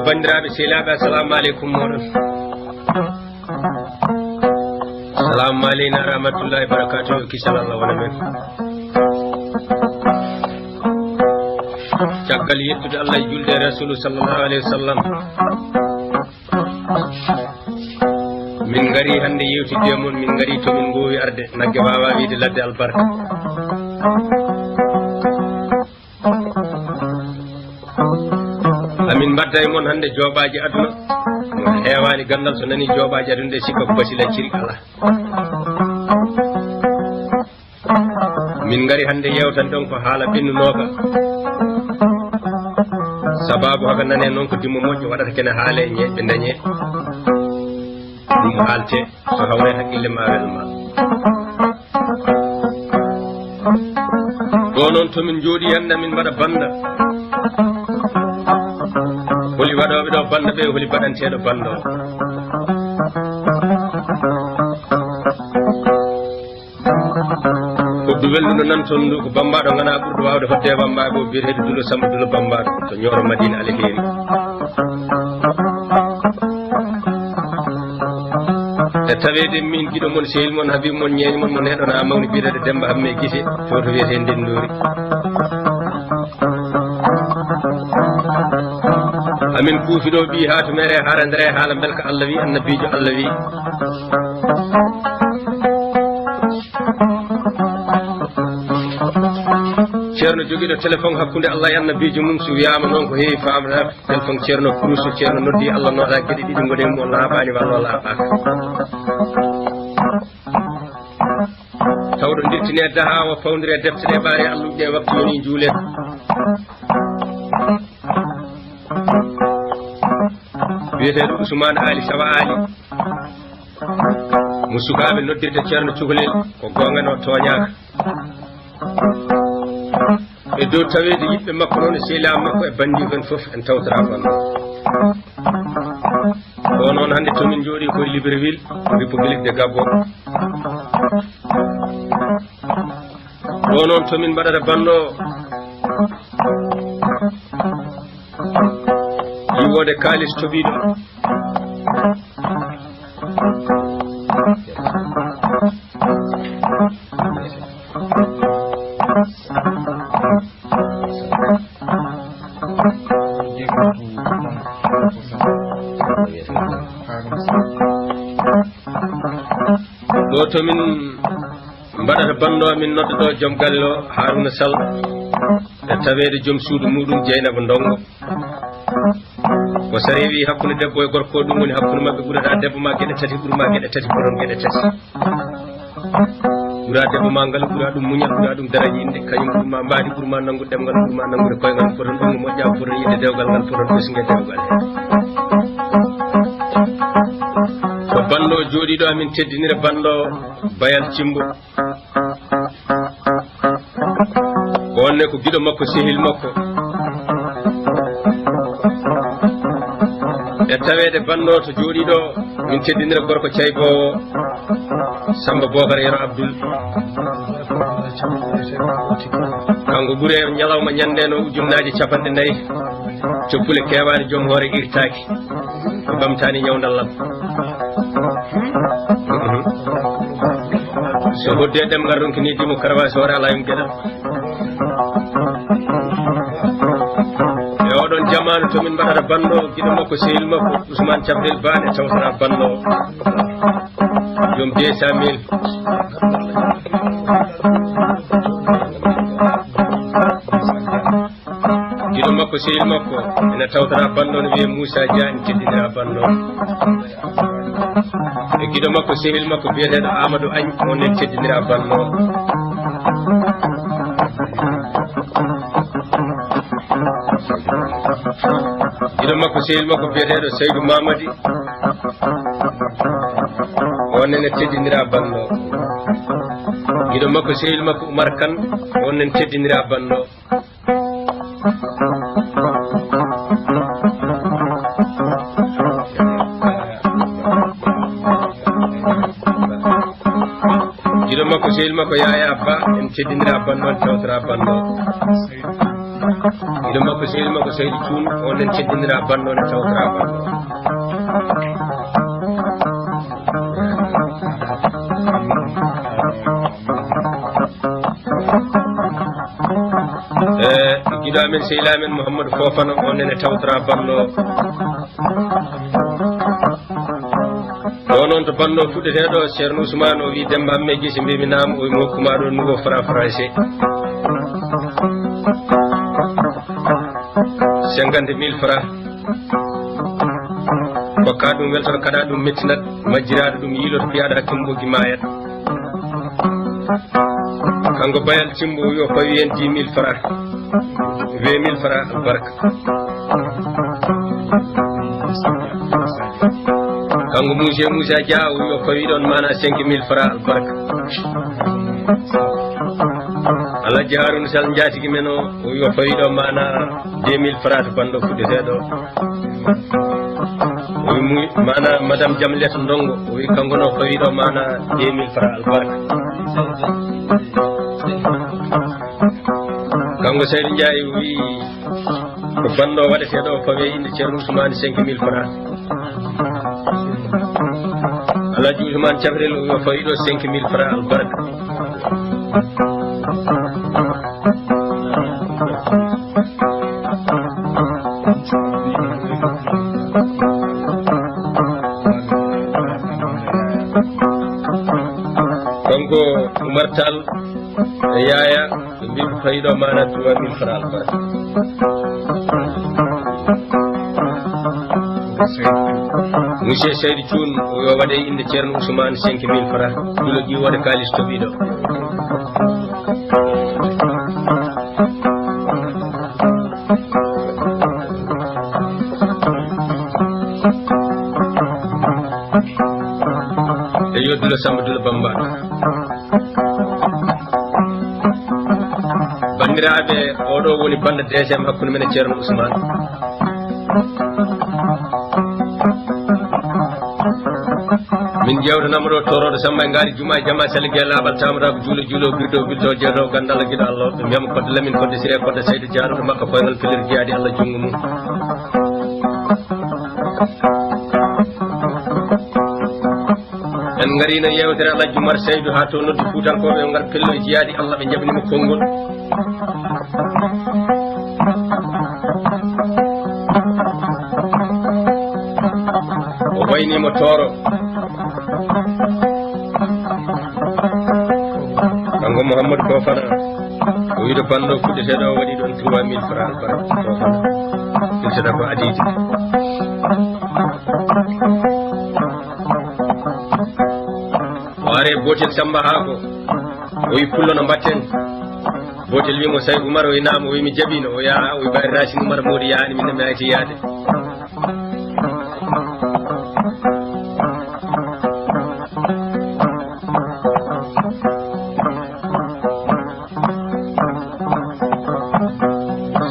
bandiraɓe sehilaɓe assalamu aleykum moɗon assalamu aleyna rahmatullahi barakatuh kisal Allah wona men caggal yettude Allah e julde rasulu sallallahu alayhi wa sallam min gari hande yewtide mon min gari to min gowi arde nagge wawa wiide ladde albarka amin mbadda e mon hande jooɓaji aduna heewani gandal so nani jooɓaji aduna ɗe sikka ko basila ciri ala min gari hande yewtan ɗon ko haala ɓennunoka sababu haka nane noon ko dimmo moƴƴo waɗata kene haale e ñeɓe dañe ɗum haalte so hawre haqqille ma welma ɗo noon tomin jooɗi hande min mbaɗa banda holi waɗoɓe ɗo banda ɓe holi baɗanteɗo banda o koddu welluno nan toon ndu ko bambaɗo gana ɓurɗo wawde hodde e bambaɓe o biyeteɗo dulo samba dulo bambaɗo to ñooro madina alheri e tawede min giɗo mon sehil mon habib mon ñeeño mon mon heɗona mawni biyeteɗo Demba Hamme Guissé to to wiyete Ndendori amin kuufiɗo ɓi ha to mere harandere haala belka Allah wi annabijo Allah wi ceerno joguiɗo téléphone hakkude Allah e annabijo mum so wiyama noon ko heewi famata téléphone ceerno Kourousso ceerno noddi Allah noota gueɗe ɗiɗi goɗe mo laaɓani walla laaɓaka tawɗo dirtine dahawa fawdire deftere ɓaare Allah ɗe waktu yoni juulen wiyeteɗo Ousmane Ali Sawa Ali mo sukaɓe noddirde ceerno cukalel ko gongano toñaka e dow tawede yiɓɓe makko noon e sehilam makko e bandi fen foof en tawtara banno o noon hande tomin jooɗi koye Libreville République de Gabon ɗo noon tomin mbaɗata banno yiwode kalis toɓiɗo ɗo tomin mbaɗata banno min nodda ɗo joom galle o Harouna Sall e tawede joom suudu muɗum Dieynaba Ndongo ko so rewi hakkude debbo e gorko ɗum woni hakkude mabɓe ɓurata debbo ma gueɗe tati ɓuurma gueɗe tati ɓuron gueɗe tati ɓuura debbo ma ngal ɓuura ɗum muñal ɓuura ɗum daraji inde kañum ɓuurma mbaadi ɓuurma nanngude ɗemgal ɓuurma nanngude koyngal foton ɗum moƴƴa foton yidde dewgal ngal foton ɓesgue dewgal he ko banno jooɗiɗo amin teddinira banno Bayal Cimbo ko wonne ko giɗo makko sehil makko e tawede banno to jooɗiɗo min teddinira gorko caybowo Samba Bocar Yero Abdoul kanko ɓuuri e ñalawma ñandeno ujunnaje 4 coppule kewani joom hoore irtaki ko ɓamtani ñawdallam so hodde ɗemgal ronkini dimo karawasi hoore ala yum gueɗal e oɗon jamanu tomin mbaɗata banno giɗo makko sehil makko Ousmane Thiabdel Bane tawtata banno joom 200 000 giɗo makko sehil makko ene tawtata banno no wiye Moussa Diagne teddinira banno e giɗo makko sehil makko biyeteɗo Amadou Agne on en teddinira banno giɗo makko sehil makko biyeteɗo Seydou Mamadi o onnen teddinira bando gido makko sehil makko Oumar Kane onnen teddinira bando gido makko sehil makko Yaya Ba en teddinira bando en tawtara bando gido makko sehil makko Seydou Thioune onnen teddinira bando en tawtara bando gido amen sehila men Mouhamadou Fofana onnen e tawtara bando ɗo noon to bando fuɗɗeteɗo Ceerno Ousmane o wi Demba Amme Guissé mbimi naam o wimo hokkuma ɗo nouveau franc français 50.000 francs kokka ɗum weltoto kaɗa ɗum mettinat majjiraɗo ɗum yiiloto piyaɗa hakkimɓogi mayat kanko bayal cimbo yo fawi hen 10.000 francs 20.000 francs albarka kanko Moussa Dia o yo fawi ɗon mana 5.000 francs albarka Alhaji Harouna Sall jatigi men o yo fawi ɗo mana 2.000 francs to bando fuɗɗeteɗo o wi mana madame Jamleta Ndongo o wi kanko no fawi ɗo mana 2.000 francs albarka kanko Seydou Ndiaye o wi ko bando waɗeteɗo o fawi inde Ceerno Ousmane 5.000 francs Alhaji Ousmane Thiabrel o yo fawi ɗo 5.000 francs albarka kanko Oumar Tall e Yaya ɓe mbi ko fawi ɗo mana 3.000 francs albarka monsieur Seydou Thioune o yo waɗe inde Ceerno Ousmane 5.000 francs ɗulo ɗi waɗa kalis toɓiɗo e yo dulo Samba Dulo Bambaɗo bandiraɓe oɗo woni banda deuxiéme hakkude men e Ceerno Ousmane min jewtanama ɗo toroɗo Samba e ngaari juma jama salgue laaɓal tamataɓe juulo birdo bilto jeeɗo gandal guiɗo Allah ɓe mbiyama kodde Lamine kodde Siré kodde Seydou Diallo ɗo makka koyngal pellir jeyaɗi Allah jungo mum en garino yewtere Alhaji Oumar Seydou ha to noddi Fuutankoɓe o ngar pello e jeyaɗi Allah ɓe jabnima konngol o waynimo tooro kanko Mouhamadou Fofana o wiɗo bando fuɗɗeteɗo o waɗi ɗon 3.000 francs bara Fofana filtata ko adidi o are gotel Samba Haako o wi pullo no mbatten gotel wimo Saydou Oumar o wi naam o wi mi jaɓino o yaha o wi Bayri Racine Oumar Mody yaani minne mi ayti yaade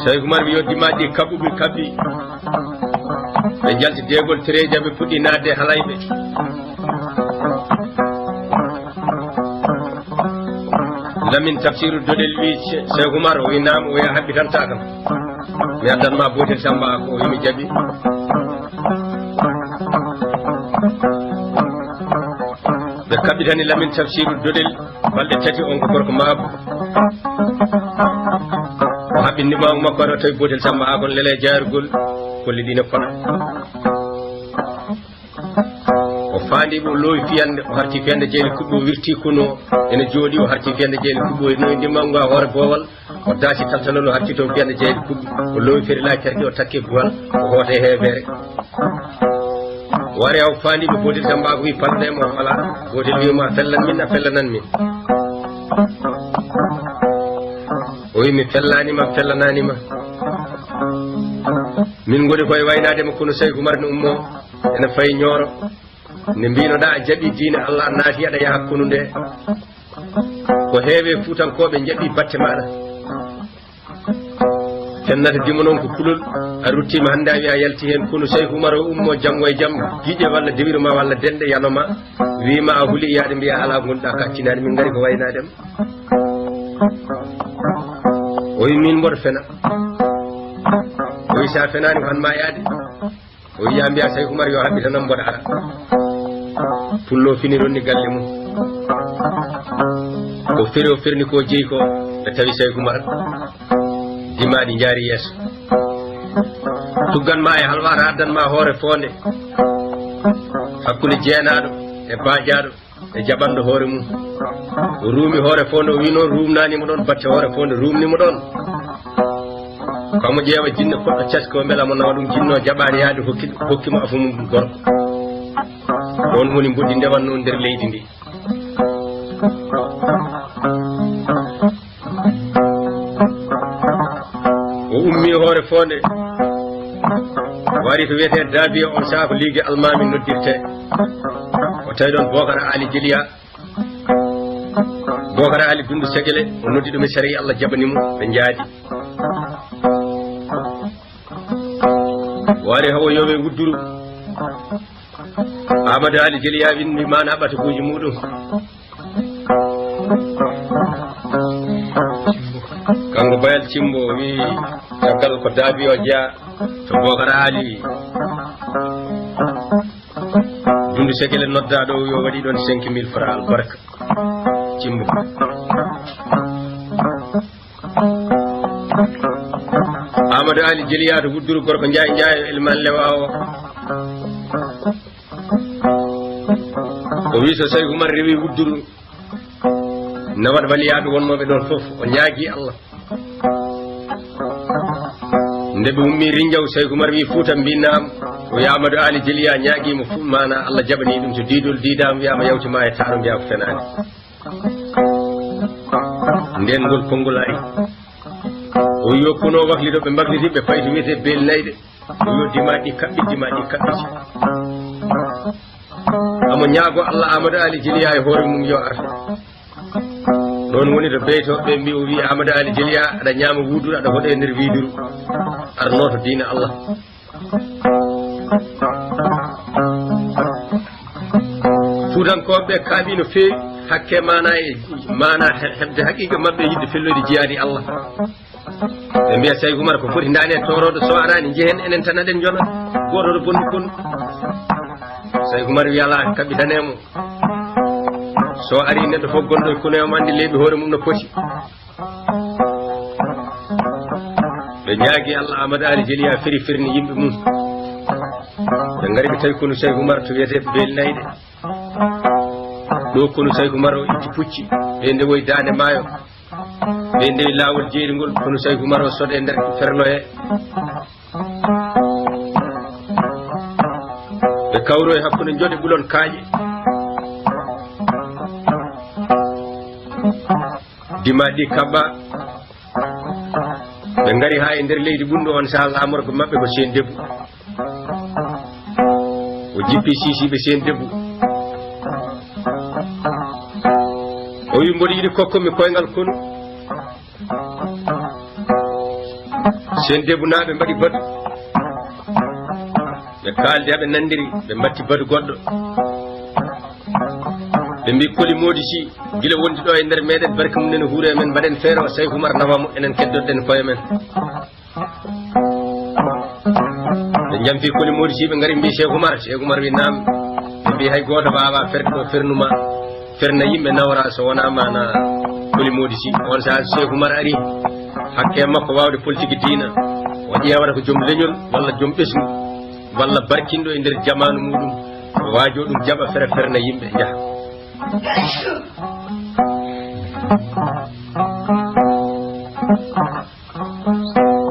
Saydou Oumar mi yoddimaji kaɓuɓe kabbi ɓe jalti degol tereji ɓe puɗɗi nadde halayɓe Lamine Tafsirou Dodel wi Saydou Oumar o wi naam o wiya haɓɓitanta kam mi addanma botel Samba ko o wimi jaɓi ɓe kaɓɓitani Lamine Tafsirou Dodel balɗe tati on ko gorko Mabou o haɓɓindimamo makko aɗa tawi botel Samba ha kon lele jaarugol kolli ɗi ne koɗa o faandiɓe o loowi fiyande o harti fiyande Jeeli Kuɓɓo o wirti kuno ene jooɗi o harti fiyande Jeeli Kuɓɓo e noyi ndimmango ha hoore boowal o daasi taltanol o harti to fiyande Jeeli Kuɓɓo o loowi ferilaji terɗi o takke buwal o hoote heewere wari aw faandiɓe botel Samba ko wi palɗemo ala gotel wima fellan min a fellanan min o wi mi fellananima min goni koye waynadema kono Saydou Oumar ne ummo ene fayi Nioro ne mbinoɗa a jaɓi diine Allah naati aɗa yaha hakkunde nde ko heewe fuutankoɓe jaɓi batte maɗa fennata dimo noon ko kulol a ruttima hannde a wi a yalti hen kono Cheikh Oumar o ummo janggo e jaam guiƴe walla dewirma walla dende yanoma wima a huuli yaade mbiya ala gonɗa kaccinade min gari ko waynadema o wi min mboɗo fena o wi sa fenani ko hanma yaade o wi ya mbiya Cheikh Oumar yo haɓɓitanam mboɗo ara pullo fini ronni galle mum o firni ko jeeyi ko ɓe tawi Cheikh Oumar dimaɗi jaari yeeso tugganma e halwar addanma hoore fonde hakkude jeenaɗo e baajaɗo e jaɓanɗo hoore mum o ruumi hoore fonde o wi noon rumnanimo ɗon batte hoore fonde rumnimo ɗon kamo ƴeewa jinno koɗɗo caski o beela mo nawa ɗum jinno jaɓani yaade hokkimo afu mum gorko on woni mboddi ndewanno nder leydi ndi o ummi hoore fonde wari to wiyete Dabiya on saha ko ligue almami noddirte o tawi ɗon Bocara Ali Djilia Bocara Ali Dundu Segele o noddi ɗum e sari Allah jaɓanimo ɓe jaadi wari hawo yowe wudduru Amadou Ali Djilia windi mana ɓata kuuji muɗum kanko Bayal Cimbo wi caggal ko Dabiya o jeeya to Bocara Ali Dundu Segele nodda ɗo yo waɗi ɗon 5000 francs albarka Cimbo Amadou Ali Djilia to wudduru gorko Ndiaye Elman Lewa o wi so Cheikh Oumar rewi wudduru nawat waliyaɓe wonnoɓe ɗon fof o ñaagui Allah nde ɓe ummi rinjaw Cheikh Oumar wi Fouta mbinam o wi Amadou Ali Djilia ñaaguimo mana Allah jaɓani ɗum so didol didama wiyama yawtima e taaro mbiya ko fenani nden ngol konngol ari o wi yo kono wakliɗo ɓe mbakliti ɓe fayi to wiyete belnayde o yo dimaɗi kaɓɓiti amo ñaago Allah Amadou Ali Djilia e hoore mum yo arta ɗon woni to beytoɓe mbi o wi Amadou Ali Djilia aɗa ñaama wuuduɗo aɗa hoɗe nder widuru arnoto diina Allah fuutankoɓe kaaɓi no feewi hakke mana hebde haqiqa mabɓe yidde felloyde jiyaadi Allah ɓe mbiya Cheikh Oumar ko foti dani e toroɗo so arani jehen enen tan aɗen jona gotoɗo bonni kon Cheikh Oumar wi ala kaɓitanemo so ari neɗɗo fof gonɗo e kono andi leeɓi hoore mum no poti ɓe ñaagui Allah Amadou Ali Djilia firni yimɓe mum ɓe gari ɓe tawi kono Cheikh Oumar to wiyete belnayde ɗo kono Cheikh Oumar o itti pucci ɓe ndewoyi dande maayo ɓe ndewi lawol jeeɗigol kono Cheikh Oumar o soɗe nder ferlo he ɓe kawro e hakkude joɗe ɓulon kaaƴe dimaɗi kaɓɓa ɓe gari ha e nder leydi ɓunɗo on saaha lamorgo mabɓe ko Sen Debou o jippi sisiɓe Sen Debou o wi mboɗo yiɗi kokkomi koyngal kono Sen Debou naɓe mbaɗi batu ɓe kaldi haɓe nandiri ɓe mbatti batu goɗɗo ɓe mbi Koli Mody Sy gila wondi ɗo e nder meɗen barka mum nene huure men mbaɗen feere o Cheikh Oumar nawamo enen keddoɗen koye men ɓe jamfi Koli Mody Sy ɓe gari mbi Cheikh Oumar wi nam ɓe mbi hay goto wawa ferde ɗo fernuma ferna yimɓe nawra so wona mana Koli Mody Sy on saaha Cheikh Oumar ari hakke makko wawde politique diina o ƴewata ko joom leñol walla joom ɓesgu walla barkinɗo e nder jamanu muɗum o waajo ɗum jaɓa ferna yimɓe jaaha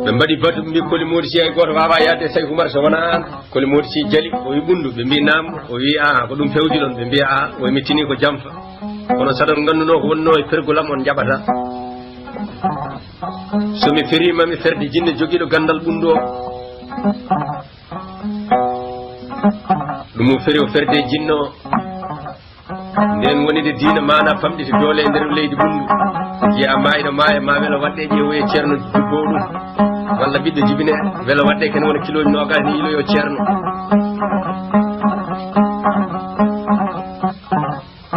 ɓe mbaɗi batu ɓe mbi Koli Mody Sy hay goto wawa yadde Cheikh Oumar so wona an Koli Mody Sy jali o wi ɓundu ɓe mbi nam o wi ko ɗum fewji ɗon ɓe mbi o mittini ko jamfa kono saɗon ganduno ko wonno e pergolam on jaɓata somi ferima mi ferde jinne joguiɗo gandal ɓundu o ɗum feri o ferde jinno nden wonide diina mana famɗi to doole e nder leydi ɓundu jiya mayno maaya ma wela wadde ƴeewoye ceerno jubbo ɗum walla ɓiɗɗo jibine wela wadde kene wona kiloji nogas ni iloyo ceerno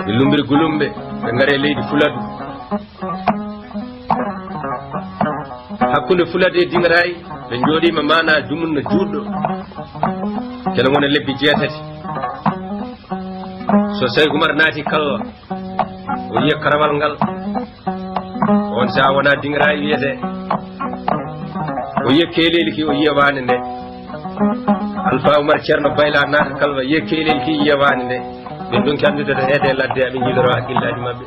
ɓe lumbiri gulumɓe ɓe gaare leydi Fuladu hakkude Fuladu e Dingarayi ɓe jooɗima mana dumunno juɗɗo kene wona lebbi 6 so Sey Oumar naati kalwa o yiya karawal ngal on sa wona Dingarayi wiyete o yiya keeleli ki o yiya wane nde Alpha Oumar ceerno Bayla naata kalwa yiya keeleli ki yiya wane nde ɓen ɗon kandude to heede ladde aɓe jiiloro haqqillaji mabɓe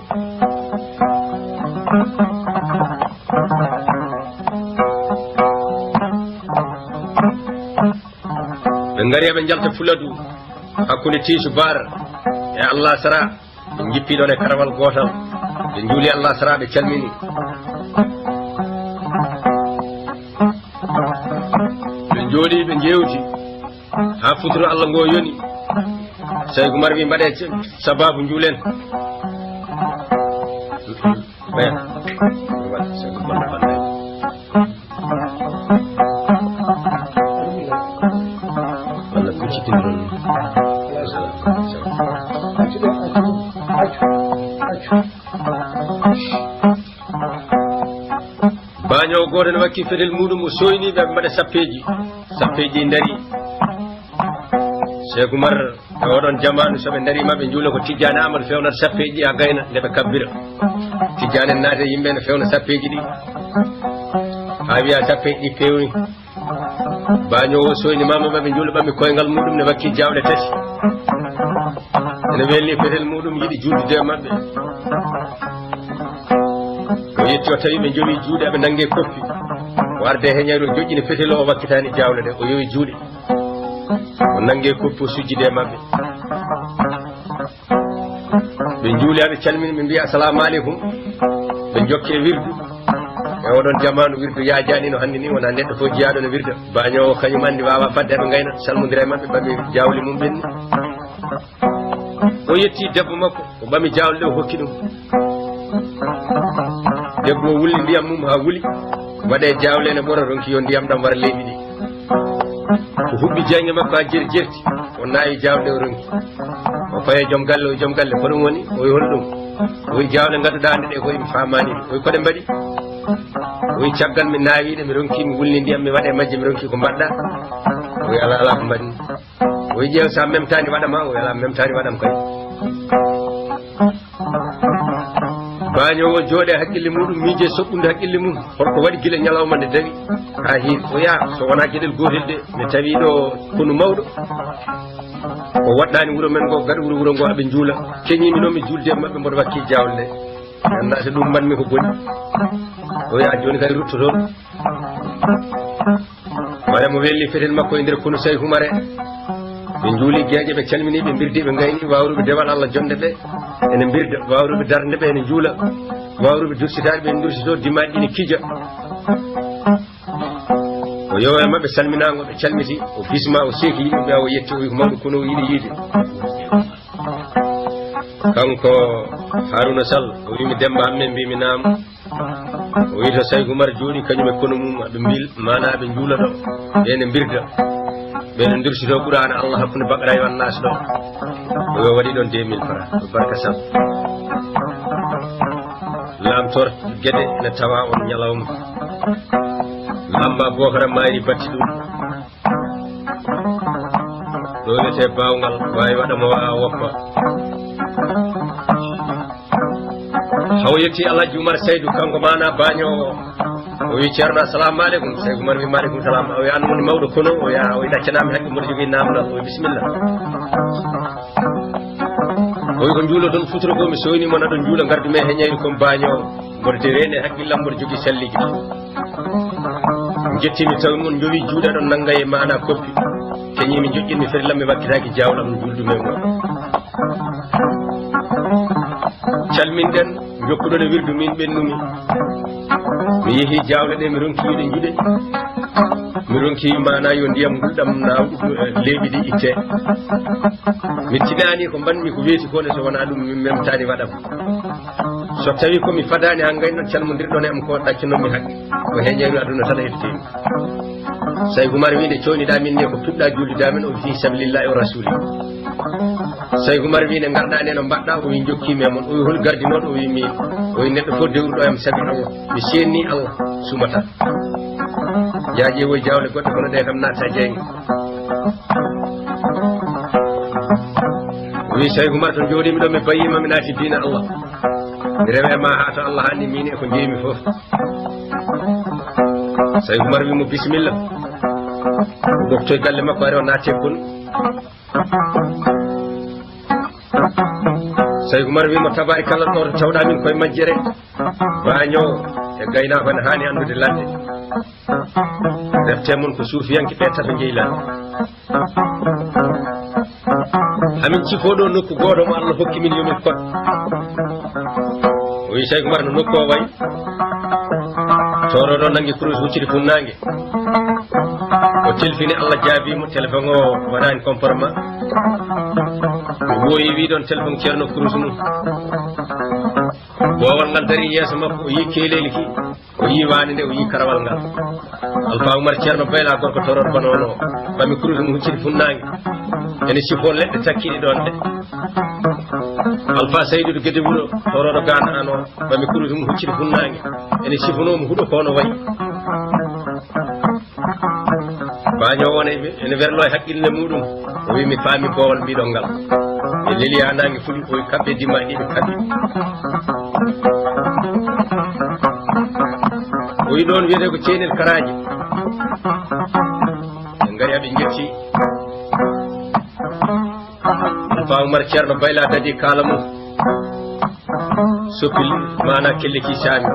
ɓe ngari eɓe jalta Fuladu hakkude Tiisu Bara e Allah Sara ɓe jippiɗon e karawal gotal ɓe juuli Allah Sara ɓe calmini ɓe jooɗi ɓe jewti ha futuro Allah ngo yoni Sey Oumar wi mbaɗe sababu juulen walla kuccitindon bañowo goto ne wakki fetel muɗum o soyniɓe ɓe mbaɗa sappeji dari Sey Oumar e oɗon jamanu soɓe darima ɓe juula ko Tidiane Amadou fewnata sappeji ha gayna nde ɓe kabbira Tidiane en naate yimɓe ne fewna sappeji ɗi ha wiya sappeji ɗi pewni bañowo soyni mama ɓe juula ɓammi koyngal muɗum ne wakki jawɗe 3 ene welni fetel muɗum yiɗi juuldude e mabɓe o yetti o tawi ɓe jomi juuɗe aɓe nangge koppi o arde heñayro joƴƴini fetel o wakkitani jawle ɗe o yowi juuɗe o nangge koppi o sujjide e mabɓe ɓe juuli aɓe calmini ɓe mbiya assalamu aleykum ɓe jokke wirdu e oɗon jamanu wirdu yajani no hande ni wona neɗɗo fof jiyaɗo no wirda bañowo kañum andi wawa fadde aɓe gayna salmodira e mabɓe ɓami jawli mum ɓenni o yetti debbo makko o ɓami jawle ɗe o hokki ɗum debbo o wulli ndiyam mum ha wuuli waɗe jawle ne ɓora ronki yo ndiyam ɗam wara leydi ɗi o huɓɓi jangge makko ha jerti o naawi jawle o ronki o faye joom galle ko ɗum woni o wi hono ɗum o wi jawle gadduɗa ande ɗe koye mi famani o wi koɗe mbaɗi o wi caggal mi naawiɗe mi ronki mi wulni ndiyam mi waɗe majje mi ronki ko mbaɗɗa o wi ala ko mbaɗni o wi ƴeew sa memtani waɗama o wi ala memtani waɗam kay bañowo jooɗe haqqille muɗum miije soɓɓude haqqille mum holko waɗi gila ñalawma nde dawi ha hiiri o yaa so wona gueɗel gotel de mi tawiɗo kono mawɗo o waɗɗani wuuro men ngo gaɗa wuuro ngo aɓe juula keñimi noon mi julde mabɓe mboɗo wakki jawle ɗe annata ɗum mbanmi ko boni o yaa joni kay ruttotoon wara mo welni fetel makko e nder kono Sey Oumar ɓe juuli gueƴe ɓe calmini ɓe birdi ɓe gayni wawruɓe dewal Allah jonde ɓe ene birda wawruɓe darde ɓe ene juula wawruɓe dursitaɓe ɓe dursito dimaɗi ɗi ne kija o yowa e mabɓe salminago ɓe calmiti o bisma o seeki yimɓeɓe o yetti o wi ko mawɗo kono o yiɗi yiide kanko Harouna Sall o wimi Demba amme mbimi naam o wi to Sey Oumar jooɗi kañum e kono mum aɓe mbil mana ɓe juula ɗo ɓene birda ɓene dursito ɓurana Allah hakkude Bakara yo annas ɗo o waɗi ɗon 2000 francs barka Sall lamtor gueɗe ne tawa on ñalawma lamba Bocara Mari batti ɗum ɗo wiyete bawgal wawi waɗamo wawa woppa haw yetti Alhaji Oumar Seydou kanko mana bañowo o wi ceerno assalamu aleykum Sey Oumar wi maaleykum salam o wi an woni mawɗo kono o yaa o wi ɗaccanami haqqe mboɗo jogui namdal o wi bisimilla o wi ko juulo toon futuro ko mi soynima aɗon juula gardume heñayri komi bañowo mboɗo de rene haqqillam mboɗo jogui selliji jettimi tawi mon jowi juuɗe aɗon nangga e mana koppi keñimi joƴƴinmi fetelam mi wakkitaki jawlam no juldume ngo calminɗen jokkuɗon e wirdu min ɓennumi mi yeehi jawle ɗe mi ronki yiɗe juuɗe mi ronki mana yo ndiyam guldam na lebi di itte mi tinani ko banmi ko weeti ko ne so wana dum min memtani wadam so tawi ko mi fadani hangay non calmondirɗon e am ko ɗaccinomi haqqi ko heñeru aduna tan hettimi say Umar wiide coyniɗa min ne ko puɗɗa juulida min o fi sabilillahi wa rasuli say Umar wiide garɗa no mbaɗɗa o wi jokkimi e mon o wi hol gardinoɗo o wi mi o wi neɗɗo fof dewruɗo em sabi Allah mi senni Allah sumata jaaje woy jawle goɗɗe kono ɗe kam natta jeyge o wi say Umar to jooɗimi ɗo mi bayima mi naati dina Allah mi rewe ma ha to Allah hanni min e ko jeeymi fof say Umar wi mo bisimilla o ɓoftoy galle makko ari o naate kon say Umar wi mo tabari kala ɗo to tawɗa min koye majjere bañowo e gaynako ne hani andude ladde defte mon ko suufiyanke ɓe tato jeeyi ladde hamin cifoɗo nokku goto mo Allah hokki min yomin kot o wi say Umar no nokku o wayi toroɗo nangi kurus huccide funnangue o telfini Allah jaabimo téléphone o waɗani comportement o ɓooyi wi ɗon téléphone ceerno kurus mum bowal ngal dari yeeso makko o yi keeleli ki o yi wani nde o yi karawal ngal Alpha Oumar ceerno bayla gorko toroɗo banono o ɓami kurus mum huccide funnangue ene sifo leɗɗe takkiɗi ɗon ɗe Alpha Seydou Guédé wuuro toroɗo gana an o ɓami kurus mum huccide funnangue ene sifonomo huuɗo kono wayi baño wona ene werlo e haqqille muɗum o wi mi faami bowal mbiɗon ngal e leliya nangue fuɗi o kamɓe dimma ɗiɓe kaɓi o wi ɗon wiyete ko ceynel karaji ɓe gari aɓe jetti Alpha Oumar ceerno bayla dadi kala mum soppil mana kelle ki saami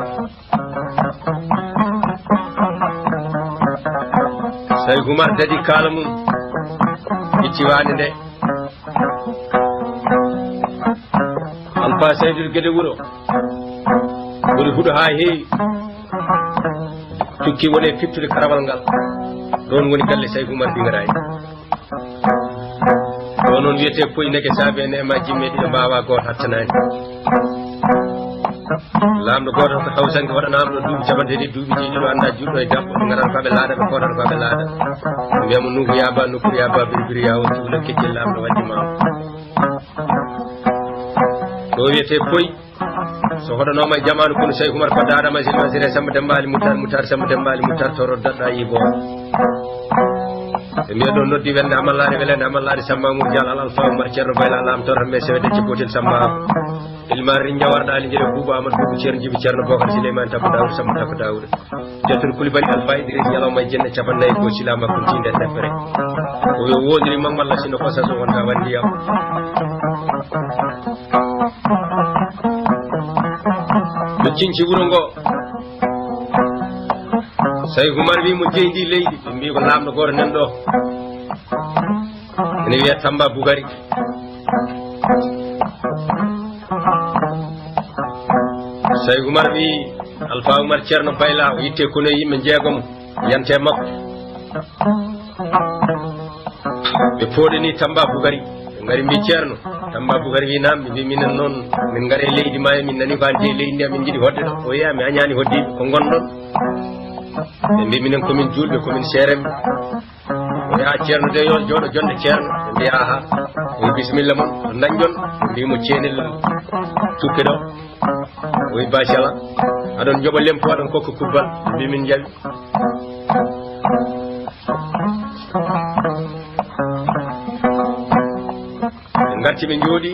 say Umar dadi kala mum itti wani nde Alpha Seydou Guédé wuuro ɓuri huuɗo ha heewi tukki woni fittude karawal ngal ɗon woni galle say Umar ɗigarani ɗo noon wiyete poyi neke saabi ene ema jimme ɗiɗo mbawa goto hattanani lamɗo goto ko hawsanke waɗanama ɗo duuɓi capanɗe duuɓi jeeɗiɗo anda juɗɗo e dabbo ɓe garat koɓe laada ɓe kotan koɓe laada ɓe mbiyamo nuhu yaba nokkudu yaba biribiri ya won tuula keccel lamɗo waddima ɗo wiyete poyi so hoɗanoma e jamanu kono Cheikh Oumar fadda adama sil masire Samba Dembali Moutar Samba Dembali Moutar toro daɗɗa yibo ɓe mbiya ɗo noddi welde amallade welede amallade Samba Amour Dial al Alpha Oumar ceerno bayla lam torre sewede cippotel Samba ilmari jawarɗa ali jere Bouba Amadou Boubou ceerno Djibi ceerno Bocar Souleymane Tako Daoud Samba Tako Daoud jettor Coulibaly Alpha Idriss ñalawma e jenne capannayyi ko silama kuntinde defere o yo wodiri mamalla sino kosas o wonta wandiyam ɓe cinci wuuro ngo Cheikh Oumar wi mo jeydi leydi ɓe mbi ko lamɗo goto nan ɗo ene wiya Tamba Bougari Cheikh Oumar wi Alpha Oumar ceerno bayla o yitte kono yimɓe jeegom yante makko ɓe pooɗani Tamba Bougari ɓe gari mbi ceerno Tamba Bougari wi nam ɓe mbi minen noon min gaare leydi ma min nani ko ante leydi ndi min jiiɗi hodde ɗo o wiya mi añani hoddiɓe ko gonɗon ɓe mbi minen komin julɓe komin seeremɓe o wiya ceerno de yo jooɗo jonde ceerno ɓe mbi aha o wi bisimilla moon o dañƴon ɓe mbimo ceenel tukke ɗo o wi bachala aɗon joɓa lempo aɗon kokka kubbal ɓe mbi min jaɓi ɓe garti ɓe jooɗi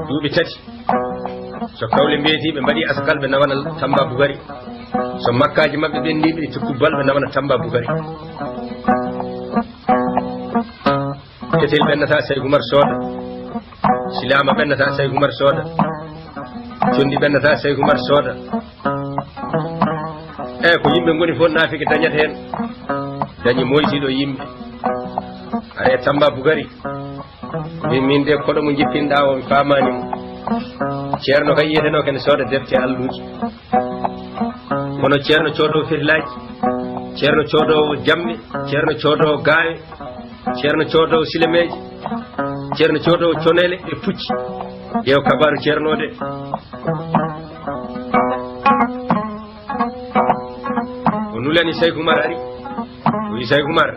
duuɓi tati so kawle mbiyeti ɓe mbaɗi askal ɓe nawana Tamba Bougari so makkaji mabɓe ɓendiɓe itta kubbal ɓe nawana Tamba Bougari ketel ɓennata Cheikh Oumar sooda silama ɓennata Cheikh Oumar sooda condi ɓennata Cheikh Oumar sooda eyyi ko yimɓe goni fof naafiki dañata hen dañi moytiɗo yimɓe are Tamba Bougari min de koɗo mo jippinɗa o mi famanimo ceerno kay yiyeteno kene sooda defte alluji kono ceerno coodo fetilaji ceerno coodowo jamme ceerno coodowo gaawe ceerno coodowo silemeji ceerno coodowo conele e pucci ƴeew kabaru ceerno de o nulani Cheikh Oumar ari o wi Cheikh Oumar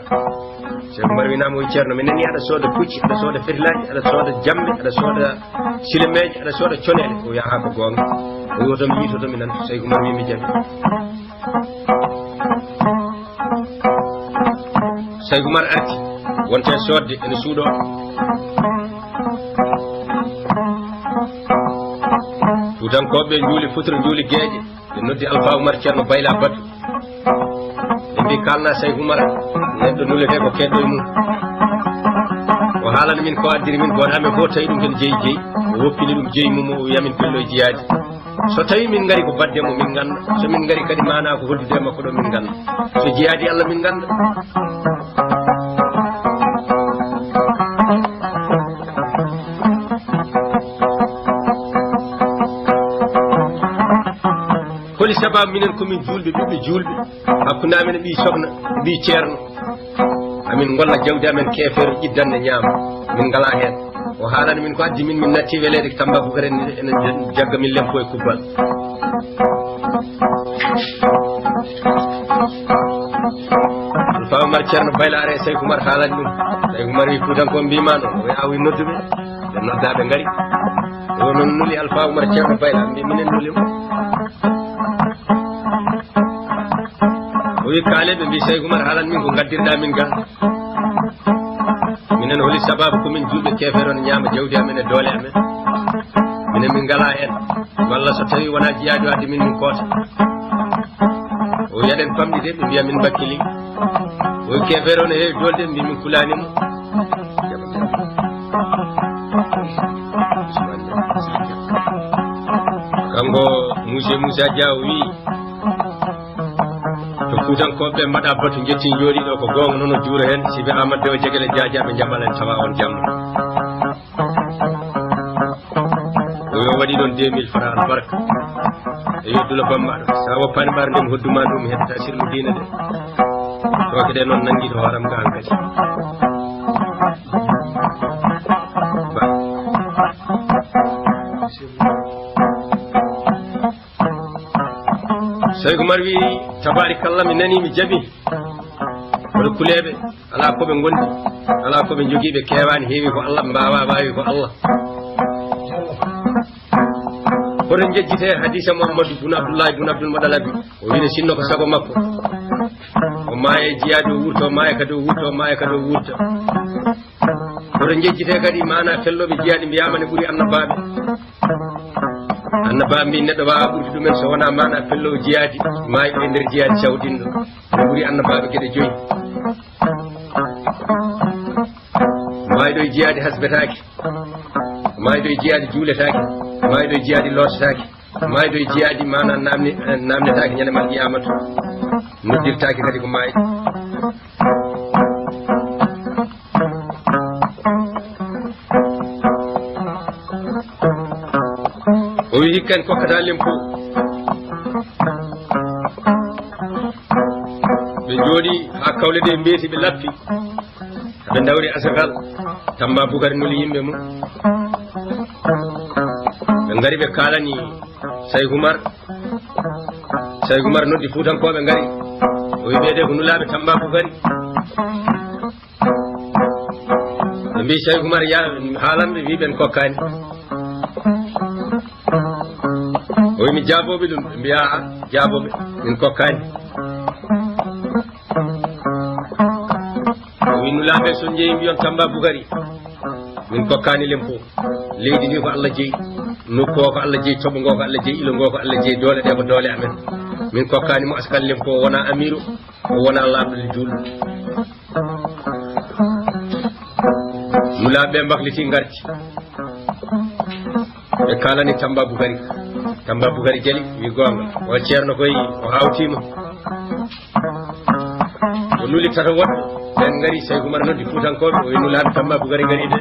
winama o wi ceerno mi nani aɗa sooda pucci aɗa sooda fetilaji aɗa sooda jamme aɗa sooda silemeji aɗa sooda conele o yaha ko gonga o wi otomi yiitotomi nan Cheikh Oumar wi mi jaɓi Cheikh Oumar arti wonte sodde ene suuɗo Fuutankoɓe juuli futuro juuli gueeƴe ɓe noddi Alpha Oumar ceerno Bayla Batu ɓe mbi kalna Cheikh Oumar neɗɗo nulete ko keɗɗo e mum o haalana min ko addiri min goto amen fof tawi ɗum kene jeeyi o woppini ɗum jeeyi mum o wiyamin pello e jiyaade so tawi min ngari ko baddemo min ganda so min ngari kadi mana ko hollude makko ɗo min ganda so jiyaadi Allah min ganda holi sababu minen komin julɓe ɓiɓɓe julɓe hakkude amen e ɓi sohna ɓi ceerno amin golla jawdi amen keefere ƴiddande ñaama min ngala hen o haalani min ko addi min natti welede Tambakouka ene jagga min lempo e kubbal Alpha Oumar ceerno Bayla are Cheikh Oumar haalani ɗum Cheikh Oumar wi Fuutanko mbimano o yawi nodduɓe ɓe noddaɓe ngari o noon nuli Alpha Oumar ceerno Bayla mbi minen nulimo o wi kaaleɓe mbi Cheikh Oumar haalani min ko gaddirɗa min ga minen holi sababu komin julɓe keefere on ñaama jawdi amen e doole amen minen min ngala hen walla so tawi wona jiyaadi o addi min koota o yaɗen famɗide ɓe mbiya min bakkili o wi keefere on e heewi dolde mbi min kulanimo kanko Moussa Dia o wi to Fuutankoɓe mbaɗa batu jettin jooɗiɗo ko gonga noon o juura hen sibi Amadou Dewo Jegele Diadiaɓe jaɓalen tawa on jamma o yo waɗi ɗon 2000 francs albarka e yoddulo bammaɗo sa woppani ɓar ndem hodduma ɗum heddata sirlu diina de toke ɗe noon nanguiɗo hooram ga an kadi Cheikh Oumar wi tabarikallah mi nani mi jaɓi oɗo kuleɓe ala koɓe gondi ala koɓe joguiɓe kewani heewi ko Allah mbawa wawi ko Allah hoto jejjite hadisa Mouhamadou bun Abdoullahi bun Abdoul Mouɗalabi o wino sinno ko sago makko o maaya e jiyaade o wurta o maaya kadi o wurta o maaya kadi o wurta hoto jejjite kadi mana felloɓe jiyaɗe mbiyama ne ɓuuri annabaɓe annaba mbi neɗɗo wawa ɓurti ɗumen so wona mana fellowo jiyaadi mayɓe e nder jiyaadi sawdinɗo ne ɓuuri annabaɓe gueɗe joyyi mayɗo e jiyaadi hasbetake mayɗo e jiyaadi juuletake mayɗo e jiyaadi lottatake mayɗo e jiyaadi mana namnetake ñanemal qiyamata noddirtake kadi ko mayɗo o wi hikka en kokkata lempo ɓe jooɗi ha kawle ɗe mbeeti ɓe lappi ɓe dawri asagal Tambakouka nuli yimɓe mum ɓe ngari ɓe kalani Cheikh Oumar noddi Fuutankoɓe ngari o wi ɓeɗe ko nulaɓe Tambakouka ɓe mbi Cheikh Oumar ya haalanɓe wi ɓen kokkani o wi mi jaaboɓe ɗum ɓe mbiya a jaaboɓe min kokkani o wi nulaɓe so jeeyi mbiyon Tambakouka min kokkani lempo leydi ndi ko Allah jeeyi nokku o ko Allah jeeyi toɓo ngo ko Allah jeeyi ilo ngo ko Allah jeeyi doole ɗe ko doole amen min kokkani mo askal lempo o wona amiru o wona lamɗo julɗo nulaɓe mbakliti garti ɓe kalani Tambakouka jali wi gonga o ceerno koye o hawtima o nuli tata woɗɓe ɓen ngari Cheikh Oumar noddi Fuutankoɓe o wi nulaɓe Tambakouka ngari de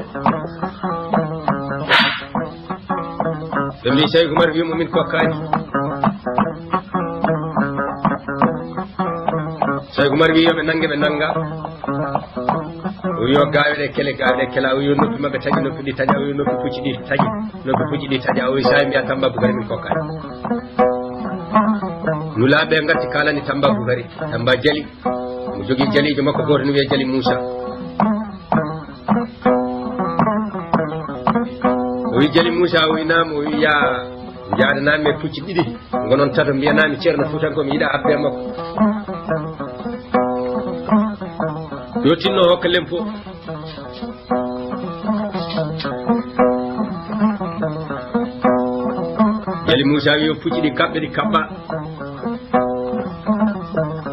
ɓe mbi Cheikh Oumar wimo min kokkani Cheikh Oumar wi yoɓe nangue ɓe nanga o yo gaweɗe kela o yo noppi mabɓe taaƴi noppi ɗi taaƴa o yo noppi pucci ɗi taaƴi noppi pucci ɗi taaƴa o wi sa mbiya Tamba Boukary min kokkani nulaɓe garti kalani Tamba Boukary Tamba Jali mo jogui jalijo makko goto no wiye Jali Moussa o wi Jali Moussa o winama o wi ya jadanami e pucci ɗiɗi gonon tato mbiyanami ceerno Fuutanko mi yiiɗa abbe makko yo tinno hokka lempo Jali Moussa wi yo pucci ɗi kaɓɓe ɗi kaɓɓa